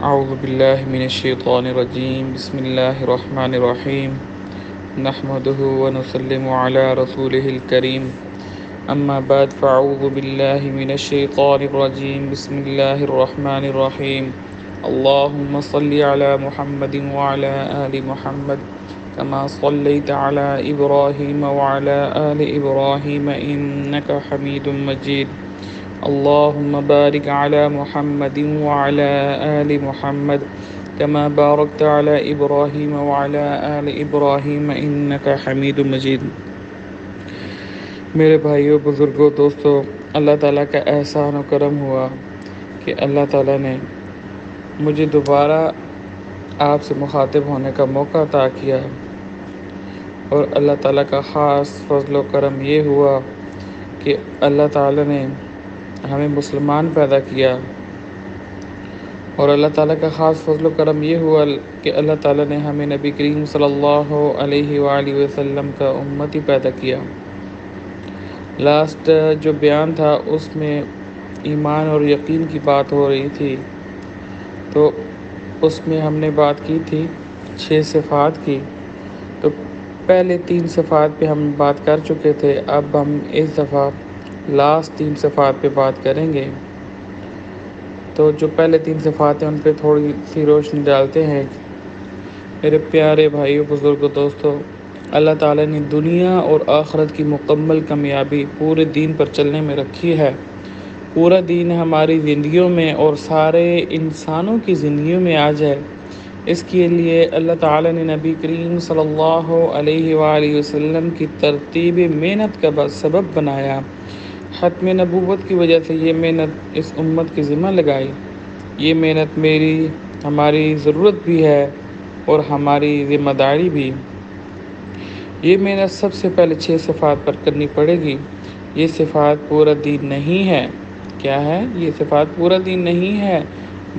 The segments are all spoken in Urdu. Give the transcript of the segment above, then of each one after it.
اعوذ باللہ من الشیطان الرجیم بسم اللہ الرحمن الرحیم نحمده ونسلم علی رسوله الکریم اما بعد فاعوذ باللہ من الشیطان الرجیم بسم اللہ الرحمن الرحیم اللہم صلی علی محمد وعلی آل محمد كما صليت على إبراهيم وعلى آل إبراهيم إنك حميد مجيد اللهم بارك على محمد وعلى آل محمد كما باركت على إبراهيم وعلى آل إبراهيم إنك حميد مجيد۔ میرے بھائیوں، بزرگوں، دوستوں، اللہ تعالیٰ کا احسان و کرم ہوا کہ اللہ تعالیٰ نے مجھے دوبارہ آپ سے مخاطب ہونے کا موقع عطا کیا، اور اللہ تعالیٰ کا خاص فضل و کرم یہ ہوا کہ اللہ تعالیٰ نے ہمیں مسلمان پیدا کیا، اور اللہ تعالیٰ کا خاص فضل و کرم یہ ہوا کہ اللہ تعالیٰ نے ہمیں نبی کریم صلی اللہ علیہ وآلہ وسلم کا امتی پیدا کیا۔ لاسٹ جو بیان تھا اس میں ایمان اور یقین کی بات ہو رہی تھی، تو اس میں ہم نے بات کی تھی 6 صفات کی۔ تو پہلے 3 صفات پہ ہم بات کر چکے تھے، اب ہم اس دفعہ لاسٹ 3 صفات پہ بات کریں گے۔ تو جو پہلے 3 صفات ہیں ان پہ تھوڑی سی روشنی ڈالتے ہیں۔ میرے پیارے بھائیوں، بزرگوں، دوستوں، اللہ تعالیٰ نے دنیا اور آخرت کی مکمل کامیابی پورے دین پر چلنے میں رکھی ہے۔ پورا دین ہماری زندگیوں میں اور سارے انسانوں کی زندگیوں میں آ جائے، اس کے لیے اللہ تعالیٰ نے نبی کریم صلی اللہ علیہ وآلہ وسلم کی ترتیب محنت کا سبب بنایا۔ ختم نبوت کی وجہ سے یہ محنت اس امت کے ذمہ لگائی۔ یہ محنت ہماری ضرورت بھی ہے اور ہماری ذمہ داری بھی۔ یہ محنت سب سے پہلے 6 صفات پر کرنی پڑے گی۔ یہ صفات پورا دین نہیں ہے۔ کیا ہے؟ یہ صفات پورا دین نہیں ہے،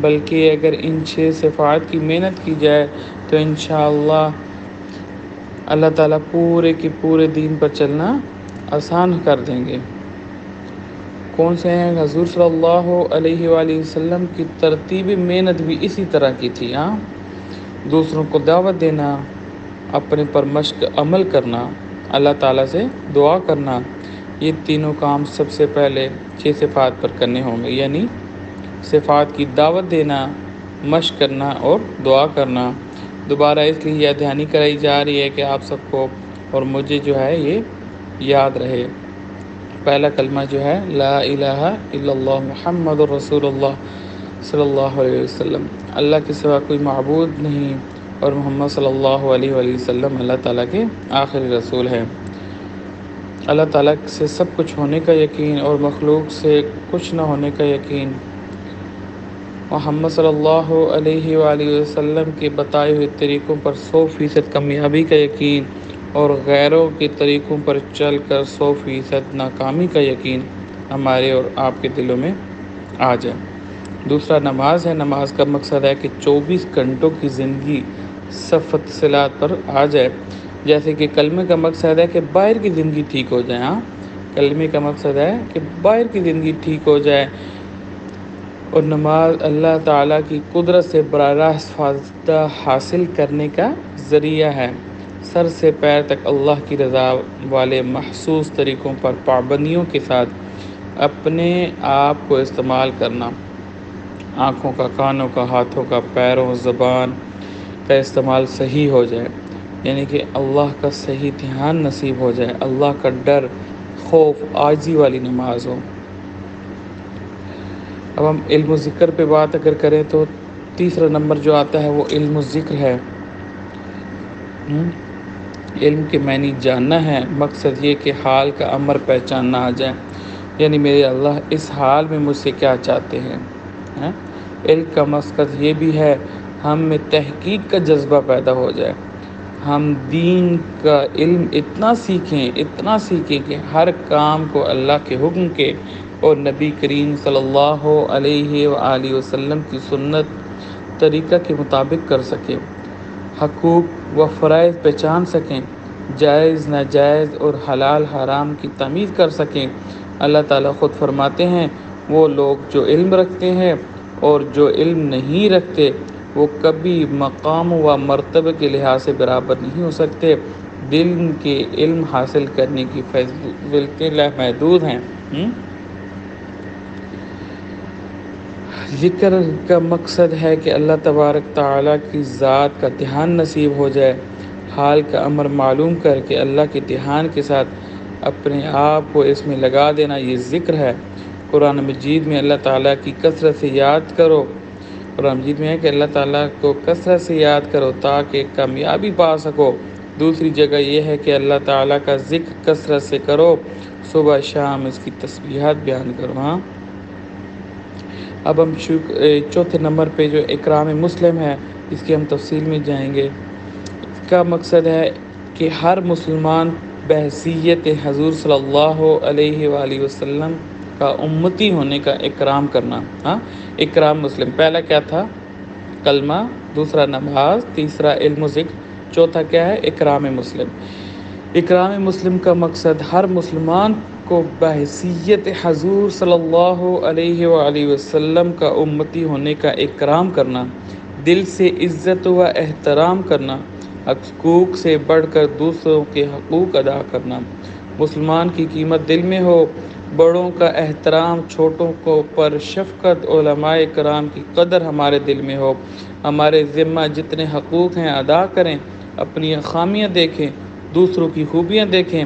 بلکہ اگر ان 6 صفات کی محنت کی جائے تو انشاءاللہ اللہ تعالیٰ پورے کے پورے دین پر چلنا آسان کر دیں گے۔ کون سے ہیں؟ حضور صلی اللہ علیہ وآلہ وسلم کی ترتیب محنت بھی اسی طرح کی تھی۔ دوسروں کو دعوت دینا، اپنے پر مشق عمل کرنا، اللہ تعالیٰ سے دعا کرنا، یہ تینوں کام سب سے پہلے 6 صفات پر کرنے ہوں گے، یعنی صفات کی دعوت دینا، مشق کرنا اور دعا کرنا۔ دوبارہ اس لیے یہ دہانی کرائی جا رہی ہے کہ آپ سب کو اور مجھے جو ہے یہ یاد رہے۔ پہلا کلمہ جو ہے لا الہ الا اللہ محمد رسول اللہ صلی اللہ علیہ وسلم، اللہ کے سوا کوئی معبود نہیں، اور محمد صلی اللہ علیہ وآلہ وسلم اللہ تعالیٰ کے آخری رسول ہیں۔ اللہ تعالیٰ سے سب کچھ ہونے کا یقین اور مخلوق سے کچھ نہ ہونے کا یقین، محمد صلی اللہ علیہ وآلہ وسلم کے بتائے ہوئے طریقوں پر 100% کامیابی کا یقین، اور غیروں کے طریقوں پر چل کر 100% ناکامی کا یقین ہمارے اور آپ کے دلوں میں آ جائے۔ دوسرا نماز ہے۔ نماز کا مقصد ہے کہ 24 گھنٹوں کی زندگی صفت صلات پر آ جائے، جیسے کہ کلمے کا مقصد ہے کہ باہر کی زندگی ٹھیک ہو جائے۔ کلمے کا مقصد ہے کہ باہر کی زندگی ٹھیک ہو جائے، اور نماز اللہ تعالیٰ کی قدرت سے براہ راست فائدہ حاصل کرنے کا ذریعہ ہے۔ سر سے پیر تک اللہ کی رضا والے محسوس طریقوں پر پابندیوں کے ساتھ اپنے آپ کو استعمال کرنا، آنکھوں کا، کانوں کا، ہاتھوں کا، پیروں، زبان کا استعمال صحیح ہو جائے، یعنی کہ اللہ کا صحیح دھیان نصیب ہو جائے، اللہ کا ڈر، خوف، عاجزی والی نماز ہو۔ اب ہم علم و ذکر پہ بات اگر کریں تو تیسرا نمبر جو آتا ہے وہ علم و ذکر ہے۔ علم کے معنی جاننا ہے، مقصد یہ کہ حال کا امر پہچاننا آ جائے، یعنی میرے اللہ اس حال میں مجھ سے کیا چاہتے ہیں۔ علم کا مقصد یہ بھی ہے ہم میں تحقیق کا جذبہ پیدا ہو جائے، ہم دین کا علم اتنا سیکھیں کہ ہر کام کو اللہ کے حکم کے اور نبی کریم صلی اللہ علیہ وآلہ وسلم کی سنت طریقہ کے مطابق کر سکیں، حقوق و فرائض پہچان سکیں، جائز ناجائز اور حلال حرام کی تمیز کر سکیں۔ اللہ تعالیٰ خود فرماتے ہیں وہ لوگ جو علم رکھتے ہیں اور جو علم نہیں رکھتے وہ کبھی مقام و مرتبہ کے لحاظ سے برابر نہیں ہو سکتے۔ دل کے علم حاصل کرنے کی فیصلتیں محدود ہیں۔ ذکر کا مقصد ہے کہ اللہ تبارک تعالیٰ کی ذات کا دھیان نصیب ہو جائے۔ حال کا امر معلوم کر کے اللہ کے دھیان کے ساتھ اپنے آپ کو اس میں لگا دینا، یہ ذکر ہے۔ قرآن مجید میں اللہ تعالیٰ کی کثرت سے یاد کرو، قرآن مجید میں ہے کہ اللہ تعالیٰ کو کثرت سے یاد کرو تاکہ کامیابی پا سکو۔ دوسری جگہ یہ ہے کہ اللہ تعالیٰ کا ذکر کثرت سے کرو، صبح شام اس کی تسبیحات بیان کرو۔ اب ہم چوتھے نمبر پہ جو اکرام مسلم ہے اس کی ہم تفصیل میں جائیں گے۔ اس کا مقصد ہے کہ ہر مسلمان بحیثیت حضور صلی اللہ علیہ وآلہ وسلم کا امتی ہونے کا اکرام کرنا۔ اکرام مسلم پہلا کیا تھا؟ کلمہ، دوسرا نماز، تیسرا علم و ذکر، چوتھا کیا ہے؟ اکرام مسلم۔ اکرام مسلم کا مقصد ہر مسلمان کو بحیثیت حضور صلی اللہ علیہ وآلہ وسلم کا امتی ہونے کا اکرام کرنا، دل سے عزت و احترام کرنا، حقوق سے بڑھ کر دوسروں کے حقوق ادا کرنا۔ مسلمان کی قیمت دل میں ہو، بڑوں کا احترام، چھوٹوں کو پر شفقت، علماء کرام کی قدر ہمارے دل میں ہو، ہمارے ذمہ جتنے حقوق ہیں ادا کریں، اپنی خامیاں دیکھیں، دوسروں کی خوبیاں دیکھیں۔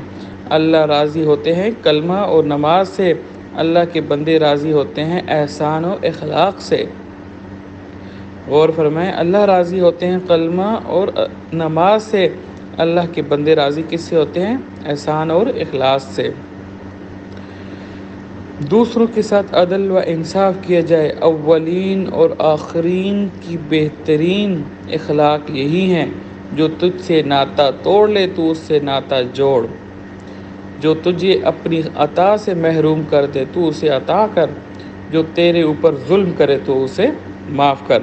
اللہ راضی ہوتے ہیں کلمہ اور نماز سے، اللہ کے بندے راضی ہوتے ہیں احسان و اخلاق سے۔ غور فرمائیں، اللہ راضی ہوتے ہیں کلمہ اور نماز سے، اللہ کے بندے راضی کس سے ہوتے ہیں؟ احسان اور اخلاص سے۔ دوسروں کے ساتھ عدل و انصاف کیا جائے۔ اولین اور آخرین کی بہترین اخلاق یہی ہیں، جو تجھ سے ناطہ توڑ لے تو اس سے ناطہ جوڑ، جو تجھے اپنی عطا سے محروم کر دے تو اسے عطا کر، جو تیرے اوپر ظلم کرے تو اسے معاف کر۔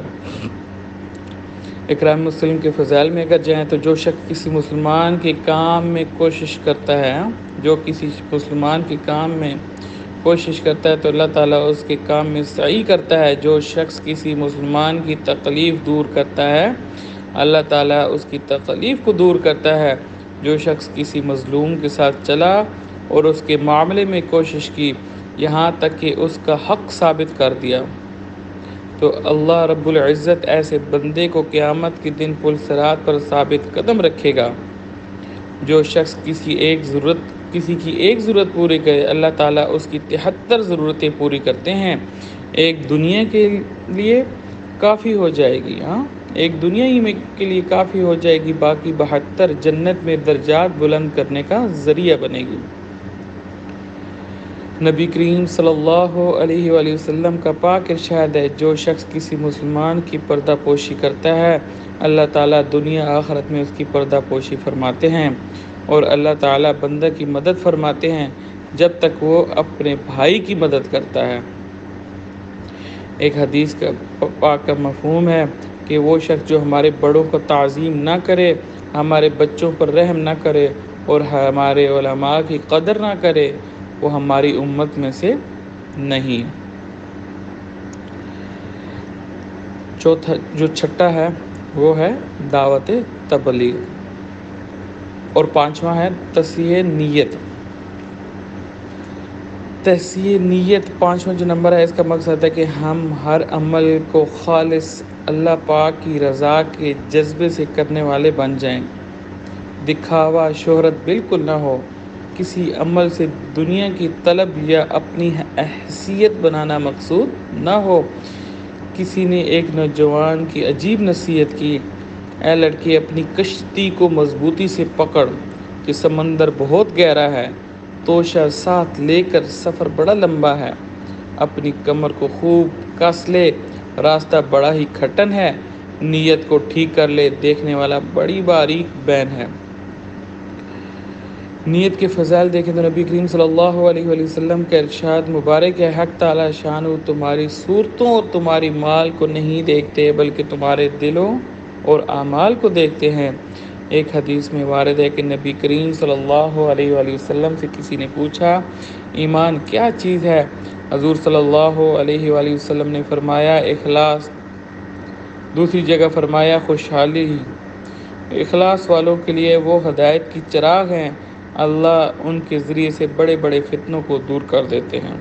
اکرام مسلم کے فضائل میں اگر جائیں تو جو شخص کسی مسلمان کے کام میں کوشش کرتا ہے، جو کسی مسلمان کے کام میں کوشش کرتا ہے تو اللہ تعالیٰ اس کے کام میں سعی کرتا ہے۔ جو شخص کسی مسلمان کی تکلیف دور کرتا ہے، اللہ تعالیٰ اس کی تکلیف کو دور کرتا ہے۔ جو شخص کسی مظلوم کے ساتھ چلا اور اس کے معاملے میں کوشش کی یہاں تک کہ اس کا حق ثابت کر دیا، تو اللہ رب العزت ایسے بندے کو قیامت کے دن پل صراط پر ثابت قدم رکھے گا۔ جو شخص کسی کی ایک ضرورت پوری کرے، اللہ تعالیٰ اس کی 73 ضرورتیں پوری کرتے ہیں۔ ایک دنیا کے لیے کافی ہو جائے گی، ایک دنیا ہی میں کے لیے کافی ہو جائے گی، باقی 72 جنت میں درجات بلند کرنے کا ذریعہ بنے گی۔ نبی کریم صلی اللہ علیہ وآلہ وسلم کا پاک ارشاد ہے، جو شخص کسی مسلمان کی پردہ پوشی کرتا ہے، اللہ تعالیٰ دنیا آخرت میں اس کی پردہ پوشی فرماتے ہیں، اور اللہ تعالیٰ بندہ کی مدد فرماتے ہیں جب تک وہ اپنے بھائی کی مدد کرتا ہے۔ ایک حدیث کا پاک کا مفہوم ہے کہ وہ شخص جو ہمارے بڑوں کو تعظیم نہ کرے، ہمارے بچوں پر رحم نہ کرے اور ہمارے علماء کی قدر نہ کرے، وہ ہماری امت میں سے نہیں۔ چوتھا جو چھٹا ہے وہ ہے دعوت تبلیغ، اور پانچواں ہے تصحیح نیت۔ تصحیح نیت پانچواں جو نمبر ہے، اس کا مقصد ہے کہ ہم ہر عمل کو خالص اللہ پاک کی رضا کے جذبے سے کرنے والے بن جائیں۔ دکھاوا، شہرت بالکل نہ ہو، کسی عمل سے دنیا کی طلب یا اپنی حیثیت بنانا مقصود نہ ہو۔ کسی نے ایک نوجوان کی عجیب نصیحت کی، اے لڑکی اپنی کشتی کو مضبوطی سے پکڑ کہ سمندر بہت گہرا ہے، توشہ ساتھ لے کر سفر بڑا لمبا ہے، اپنی کمر کو خوب کس لے، راستہ بڑا ہی کھٹن ہے، نیت کو ٹھیک کر لے، دیکھنے والا بڑی باریک بین ہے۔ نیت کے فضائل دیکھیں تو نبی کریم صلی اللہ علیہ وآلہ وسلم کا ارشاد مبارک ہے، حق تعالیٰ شانہ تمہاری صورتوں اور تمہاری مال کو نہیں دیکھتے بلکہ تمہارے دلوں اور اعمال کو دیکھتے ہیں۔ ایک حدیث میں وارد ہے کہ نبی کریم صلی اللہ علیہ وآلہ وسلم سے کسی نے پوچھا، ایمان کیا چیز ہے؟ حضور صلی اللہ علیہ وآلہ وسلم نے فرمایا اخلاص، دوسری جگہ فرمایا خوشحالی ہی اخلاص والوں کے لیے وہ ہدایت کی چراغ ہیں، اللہ ان کے ذریعے سے بڑے بڑے فتنوں کو دور کر دیتے ہیں۔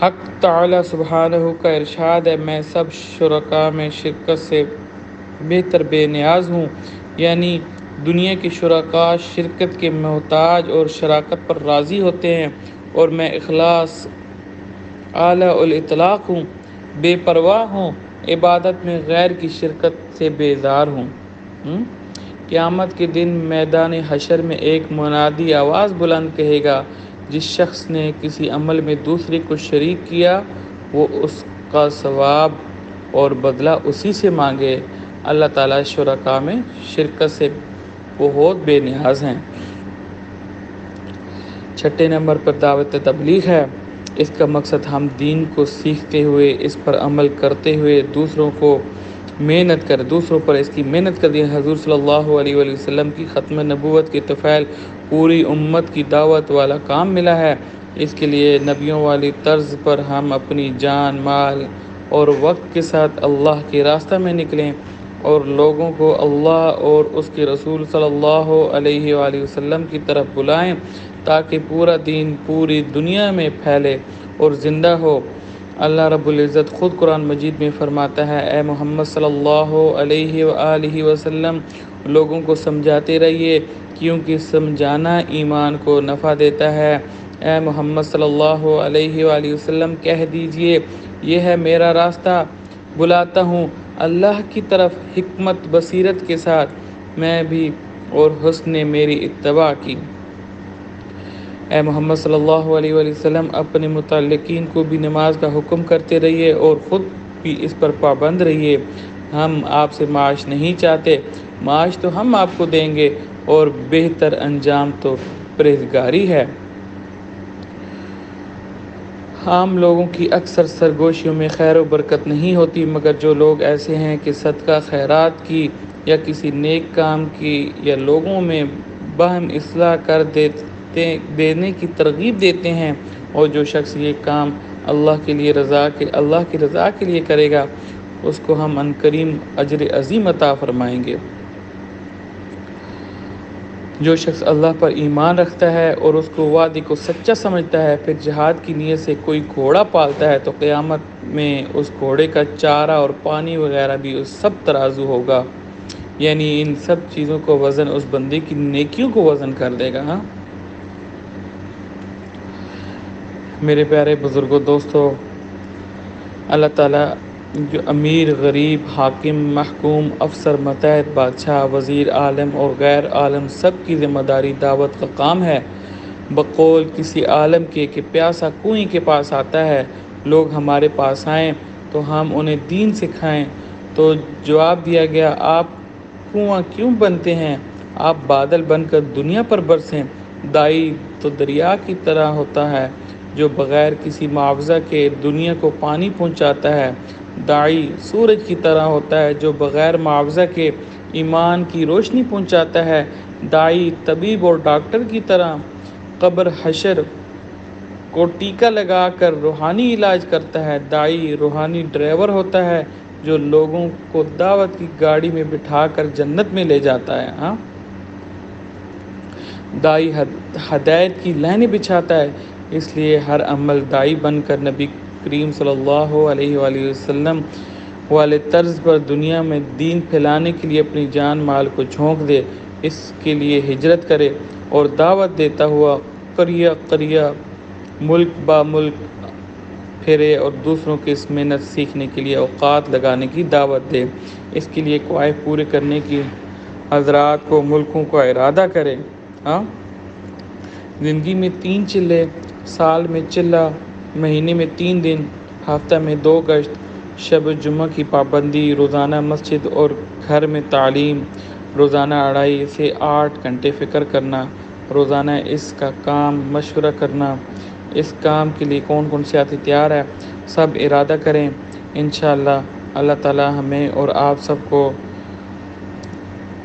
حق تعالی سبحانہ کا ارشاد ہے، میں سب شرکاء میں شرکت سے بہتر بے نیاز ہوں، یعنی دنیا کے شرکاء شرکت کے محتاج اور شراکت پر راضی ہوتے ہیں، اور میں اخلاص اعلیٰ الاطلاق ہوں، بے پرواہ ہوں، عبادت میں غیر کی شرکت سے بیزار ہوں۔ قیامت کے دن میدان حشر میں ایک منادی آواز بلند کہے گا، جس شخص نے کسی عمل میں دوسرے کو شریک کیا وہ اس کا ثواب اور بدلہ اسی سے مانگے۔ اللہ تعالیٰ شرکاء میں شرکت سے بہت بے نیاز ہیں۔ چھٹے نمبر پر دعوت تبلیغ ہے۔ اس کا مقصد ہم دین کو سیکھتے ہوئے اس پر عمل کرتے ہوئے دوسروں پر اس کی محنت کر دی۔ حضور صلی اللہ علیہ وآلہ وسلم کی ختم نبوت کے طفیل پوری امت کی دعوت والا کام ملا ہے۔ اس کے لیے نبیوں والی طرز پر ہم اپنی جان، مال اور وقت کے ساتھ اللہ کے راستہ میں نکلیں اور لوگوں کو اللہ اور اس کے رسول صلی اللہ علیہ وآلہ وسلم کی طرف بلائیں، تاکہ پورا دین پوری دنیا میں پھیلے اور زندہ ہو۔ اللہ رب العزت خود قرآن مجید میں فرماتا ہے، اے محمد صلی اللہ علیہ وآلہ وسلم لوگوں کو سمجھاتے رہیے، کیونکہ سمجھانا ایمان کو نفع دیتا ہے۔ اے محمد صلی اللہ علیہ وآلہ وسلم کہہ دیجئے، یہ ہے میرا راستہ، بلاتا ہوں اللہ کی طرف حکمت بصیرت کے ساتھ، میں بھی اور حسن میری اتباع کی۔ اے محمد صلی اللہ علیہ وآلہ وسلم اپنے متعلقین کو بھی نماز کا حکم کرتے رہیے اور خود بھی اس پر پابند رہیے۔ ہم آپ سے معاش نہیں چاہتے، معاش تو ہم آپ کو دیں گے، اور بہتر انجام تو پرہیزگاری ہے۔ عام لوگوں کی اکثر سرگوشیوں میں خیر و برکت نہیں ہوتی، مگر جو لوگ ایسے ہیں کہ صدقہ خیرات کی یا کسی نیک کام کی یا لوگوں میں باہم اصلاح کر دینے کی ترغیب دیتے ہیں، اور جو شخص یہ کام اللہ کی رضا کے لیے کرے گا، اس کو ہم عنقریب اجر عظیم عطا فرمائیں گے۔ جو شخص اللہ پر ایمان رکھتا ہے اور اس کو وعدے کو سچا سمجھتا ہے، پھر جہاد کی نیت سے کوئی گھوڑا پالتا ہے، تو قیامت میں اس گھوڑے کا چارہ اور پانی وغیرہ بھی اس سب ترازو ہوگا، یعنی ان سب چیزوں کو وزن اس بندے کی نیکیوں کو وزن کر دے گا۔ میرے پیارے بزرگوں، دوستو، اللہ تعالیٰ جو امیر، غریب، حاکم، محکوم، افسر، ماتحت، بادشاہ، وزیر، عالم اور غیر عالم سب کی ذمہ داری دعوت کا کام ہے۔ بقول کسی عالم کے کہ پیاسا کنویں کے پاس آتا ہے، لوگ ہمارے پاس آئیں تو ہم انہیں دین سکھائیں، تو جواب دیا گیا، آپ کنواں کیوں بنتے ہیں؟ آپ بادل بن کر دنیا پر برسیں۔ دائی تو دریا کی طرح ہوتا ہے جو بغیر کسی معاوضہ کے دنیا کو پانی پہنچاتا ہے۔ داعی سورج کی طرح ہوتا ہے جو بغیر معاوضہ کے ایمان کی روشنی پہنچاتا ہے۔ داعی طبیب اور ڈاکٹر کی طرح قبر حشر کو ٹیکا لگا کر روحانی علاج کرتا ہے۔ داعی روحانی ڈرائیور ہوتا ہے جو لوگوں کو دعوت کی گاڑی میں بٹھا کر جنت میں لے جاتا ہے۔ داعی ہدایت کی لائنیں بچھاتا ہے، اس لیے ہر عمل داعی بن کر نبی کریم صلی اللہ علیہ وآلہ وسلم والے طرز پر دنیا میں دین پھیلانے کے لیے اپنی جان مال کو جھونک دے، اس کے لیے ہجرت کرے اور دعوت دیتا ہوا قریہ قریہ ملک با ملک پھرے اور دوسروں کی اس محنت سیکھنے کے لیے اوقات لگانے کی دعوت دے۔ اس کے لیے کوائف پورے کرنے کی حضرات کو ملکوں کا ارادہ کرے۔ زندگی میں 3 چلے، سال میں چلہ، مہینے میں 3 دن، ہفتہ میں 2 گشت، شب جمعہ کی پابندی، روزانہ مسجد اور گھر میں تعلیم، روزانہ 2.5 سے 8 گھنٹے فکر کرنا، روزانہ اس کا کام مشورہ کرنا۔ اس کام کے لیے کون کون سے ساتھی تیار ہے، سب ارادہ کریں، انشاءاللہ اللہ تعالیٰ ہمیں اور آپ سب کو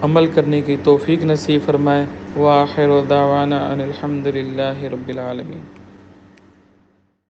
عمل کرنے کی توفیق نصیب فرمائے۔ وآخر دعوانا ان الحمد للہ رب العالمین۔